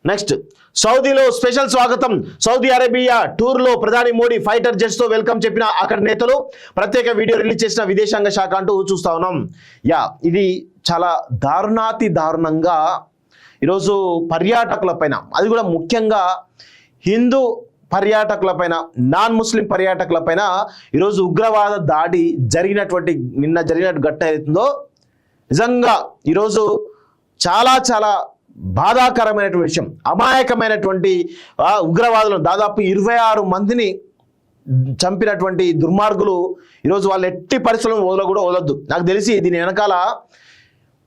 Next సౌదీలో special స్వాగతం. Saudi Arabia టూర్లో ప్రధాని మోడీ ఫైటర్ జెట్స్తో వెల్కమ్ చెప్పిన అక్కడి నేతలు. ప్రత్యేక వీడియో రిలీజ్ చేసిన విదేశాంగ శాఖ అంటూ చూస్తా ఉన్నాం. ఇది చాలా దారుణంగా ఈరోజు పర్యాటకులపైన, అది కూడా ముఖ్యంగా హిందూ పర్యాటకులపైన, నాన్ ముస్లిం పర్యాటకులపైన ఈరోజు ఉగ్రవాద దాడి నిన్న జరిగిన ఘటన ఏదైతుందో నిజంగా ఈరోజు చాలా బాధాకరమైనటువంటి విషయం. అమాయకమైనటువంటి ఉగ్రవాదులను దాదాపు 26 మందిని చంపినటువంటి దుర్మార్గులు ఈరోజు వాళ్ళు ఎట్టి పరిస్థితులను వదలొద్దు. నాకు తెలిసి దీని వెనకాల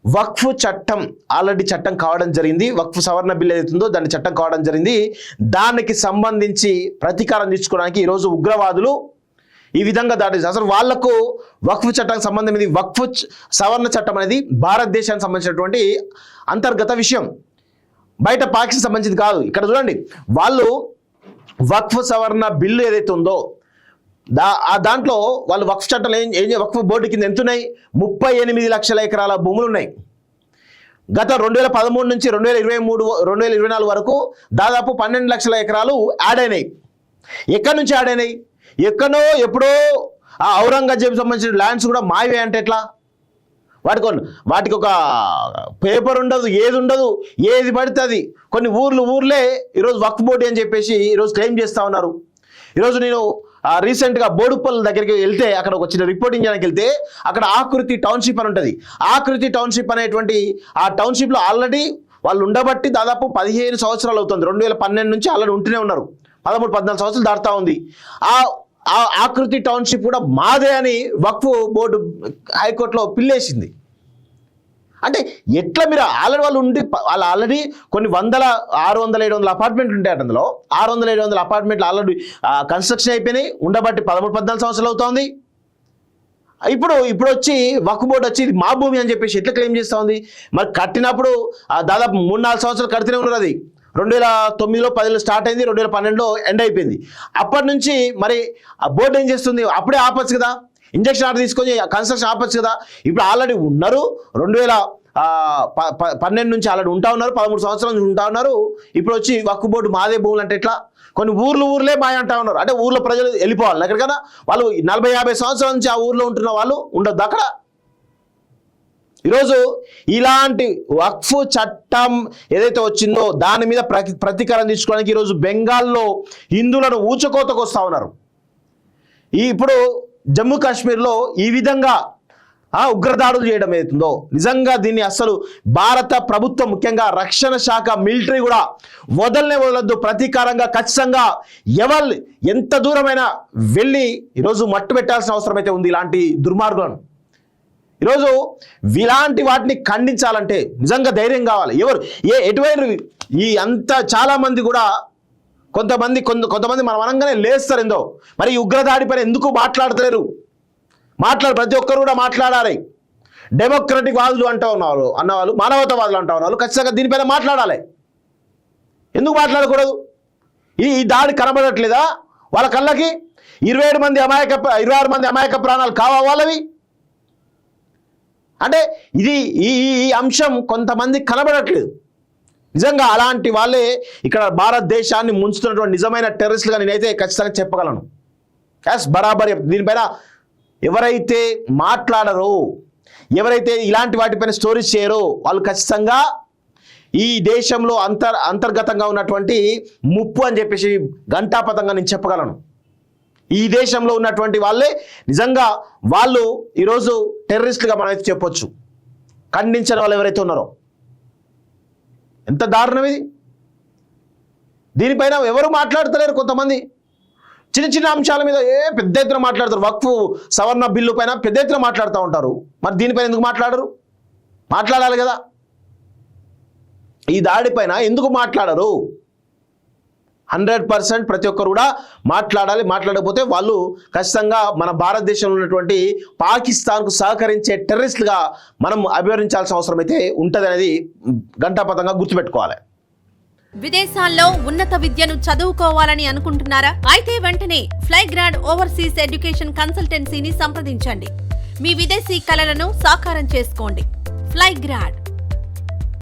వక్ఫ్ చట్టం ఆల్రెడీ చట్టం కావడం జరిగింది. వక్ఫ్ సవరణ బిల్ ఏదైతుందో దాని చట్టం కావడం జరిగింది. దానికి సంబంధించి ప్రతీకారం తీర్చుకోవడానికి ఈరోజు ఉగ్రవాదులు ఈ విధంగా దాడి చేస్తారు. అసలు వాళ్లకు వక్ఫ్ చట్టానికి సంబంధం ఇది. వక్ఫ్ సవరణ చట్టం అనేది భారతదేశానికి సంబంధించినటువంటి అంతర్గత విషయం, బయట పాకిస్తాన్ సంబంధించింది కాదు. ఇక్కడ చూడండి, వాళ్ళు వక్ఫ్ సవరణ బిల్లు ఏదైతే ఉందో దాంట్లో వాళ్ళు వక్ఫ్ చట్టం వక్ఫ్ బోర్డు కింద ఎంతున్నాయి, 38 లక్షల ఎకరాల భూములు ఉన్నాయి. గత 2013 నుంచి 2024 వరకు దాదాపు 12 లక్షల ఎకరాలు యాడ్ అయినాయి. ఎక్కడి నుంచి యాడ్ అయినాయి? ఎప్పుడో ఆ ఔరంగజేబు సంబంధించిన ల్యాండ్స్ కూడా మావే అంటే ఎట్లా? వాటికి ఒక పేపర్ ఉండదు, ఏది ఉండదు, ఏది పడితే అది. కొన్ని ఊర్లే ఈరోజు వక్ఫ్ బోర్డు అని చెప్పేసి ఈరోజు క్లెయిమ్ చేస్తూ ఉన్నారు. ఈరోజు నేను రీసెంట్గా బోడుపల్ దగ్గరికి వెళ్తే అక్కడ ఒక చిన్న రిపోర్టింగ్ చేయడానికి వెళ్తే అక్కడ ఆకృతి టౌన్షిప్ అని ఉంటుంది. ఆకృతి టౌన్షిప్ అనేటువంటి ఆ టౌన్షిప్లో ఆల్రెడీ వాళ్ళు ఉండబట్టి దాదాపు 15 సంవత్సరాలు అవుతుంది. 2012 నుంచి ఆల్రెడీ ఉంటూనే ఉన్నారు. 13-14 సంవత్సరాలు దాటుతూ ఉంది. ఆ ఆకృతి టౌన్షిప్ కూడా మాదే అని వక్ఫ్ బోర్డు హైకోర్టులో పిల్లేసింది. అంటే ఎట్లా మీరు వాళ్ళు ఆల్రెడీ కొన్ని 600-700 అపార్ట్మెంట్లు ఉంటాయి. అందులో 600-700 అపార్ట్మెంట్లు ఆల్రెడీ కన్స్ట్రక్షన్ అయిపోయినాయి, ఉండబట్టి 13-14 సంవత్సరాలు అవుతుంది. ఇప్పుడు వచ్చి వక్ఫ్ బోర్డు వచ్చి ఇది మా భూమి అని చెప్పేసి ఎట్లా క్లెయిమ్ చేస్తూ ఉంది? మరి కట్టినప్పుడు దాదాపు 3-4 సంవత్సరాలు కడితేనే ఉన్నారు. అది 2009లో 10లో స్టార్ట్ అయింది, 2012లో ఎండ్ అయిపోయింది. అప్పటి నుంచి మరి ఆ బోర్డు ఏం చేస్తుంది? అప్పుడే ఆపచ్చు కదా, ఇంజక్షన్ ఆర్డర్ తీసుకొని కన్స్ట్రక్షన్ ఆపచ్చు కదా. ఇప్పుడు ఆల్రెడీ ఉన్నారు, 2012 నుంచి ఆల్రెడీ ఉంటా ఉన్నారు, 13 సంవత్సరాల నుంచి ఉంటా ఉన్నారు. ఇప్పుడు వచ్చి వక్ఫ్ బోర్డు మాదే భూములు అంటే ఎట్లా? కొన్ని ఊర్లే మాయ అంటా ఉన్నారు. అంటే ఊర్లో ప్రజలు వెళ్ళిపోవాలి ఎక్కడికైనా. వాళ్ళు 40-50 సంవత్సరాల నుంచి ఆ ఊర్లో ఉంటున్న వాళ్ళు ఉండొద్దు అక్కడ. ఈరోజు ఇలాంటి వక్ఫ్ చట్టం ఏదైతే వచ్చిందో దాని మీద ప్రతీకారం తీసుకోవడానికి ఈరోజు బెంగాల్లో హిందువులను ఊచకోతకు వస్తూ ఉన్నారు. ఇప్పుడు జమ్మూ కాశ్మీర్లో ఈ విధంగా ఉగ్రదాడులు చేయడం ఏదైతుందో నిజంగా దీన్ని అసలు భారత ప్రభుత్వం, ముఖ్యంగా రక్షణ శాఖ, మిలిటరీ కూడా వదలొద్దు. ప్రతీకారంగా ఖచ్చితంగా ఎంత దూరమైనా వెళ్ళి ఈరోజు మట్టు పెట్టాల్సిన అవసరం అయితే ఉంది ఇలాంటి దుర్మార్గులను. ఈరోజు ఇలాంటి వాటిని ఖండించాలంటే నిజంగా ధైర్యం కావాలి. ఎటువంటి చాలా మంది కూడా కొంతమంది మనం అనగానే లేస్తారు. ఏందో మరి ఈ ఉగ్రదాడి పైన ఎందుకు మాట్లాడతలేరు? ప్రతి ఒక్కరు కూడా మాట్లాడాలి. డెమోక్రటిక్ వాదులు అన్నవాళ్ళు, మానవతావాదులు అంటున్నారు, ఖచ్చితంగా దీనిపైన మాట్లాడాలి. ఎందుకు మాట్లాడకూడదు? ఈ దాడి కనబడట్లేదా వాళ్ళ కళ్ళకి? 26 మంది అమాయక ప్రాణాలు కావా వాళ్ళవి? అంటే ఈ అంశం కొంతమంది కనబడట్లేదు. నిజంగా అలాంటి వాళ్ళే ఇక్కడ భారతదేశాన్ని ముంచుతున్నటువంటి నిజమైన టెర్రరిస్టులుగా నేనైతే ఖచ్చితంగా చెప్పగలను. బరాబర్ దీనిపైన ఎవరైతే మాట్లాడరో, ఎవరైతే ఇలాంటి వాటిపైన స్టోరీస్ చేయరో వాళ్ళు ఖచ్చితంగా ఈ దేశంలో అంతర్గతంగా ఉన్నటువంటి ముప్పు అని చెప్పేసి ఘంటాపథంగా నేను చెప్పగలను. ఈ దేశంలో ఉన్నటువంటి వాళ్ళే నిజంగా వాళ్ళు ఈరోజు టెర్రరిస్టులుగా మనమైతే చెప్పొచ్చు. ఖండించిన వాళ్ళు ఎవరైతే ఉన్నారో ఎంత దారుణం ఇది! దీనిపైన ఎవరు మాట్లాడతలేరు. కొంతమంది చిన్న అంశాల మీద పెద్ద ఎత్తున మాట్లాడతారు. వక్ఫ్ సవరణ బిల్లు పైన పెద్ద ఎత్తున మాట్లాడుతూ ఉంటారు. మరి దీనిపైన ఎందుకు మాట్లాడరు? మాట్లాడాలి కదా. ఈ దాడిపైన ఎందుకు మాట్లాడరు? 100% ప్రతి ఒక్కరు కూడా మాట్లాడాలి. మాట్లాడకపోతే వాళ్ళు ఖచ్చితంగా మన భారతదేశంలో ఉన్నటువంటి పాకిస్తాన్కు సహకరించే టెర్రరిస్టులుగా మనం అభివర్ణించాల్సిన అవసరం అయితే ఉంటుంది అనేది ఘంటాపథంగా గుర్తుపెట్టుకోవాలి. విదేశాల్లో ఉన్నత విద్యను చదువుకోవాలని అనుకుంటున్నారా? అయితే వెంటనే ఫ్లైగ్రాడ్ ఓవర్సీస్ ఎడ్యుకేషన్ కన్సల్టెన్సీని సంప్రదించండి. మీ విదేశీ కలలను సాకారం చేసుకోండి. ఫ్లైగ్రాడ్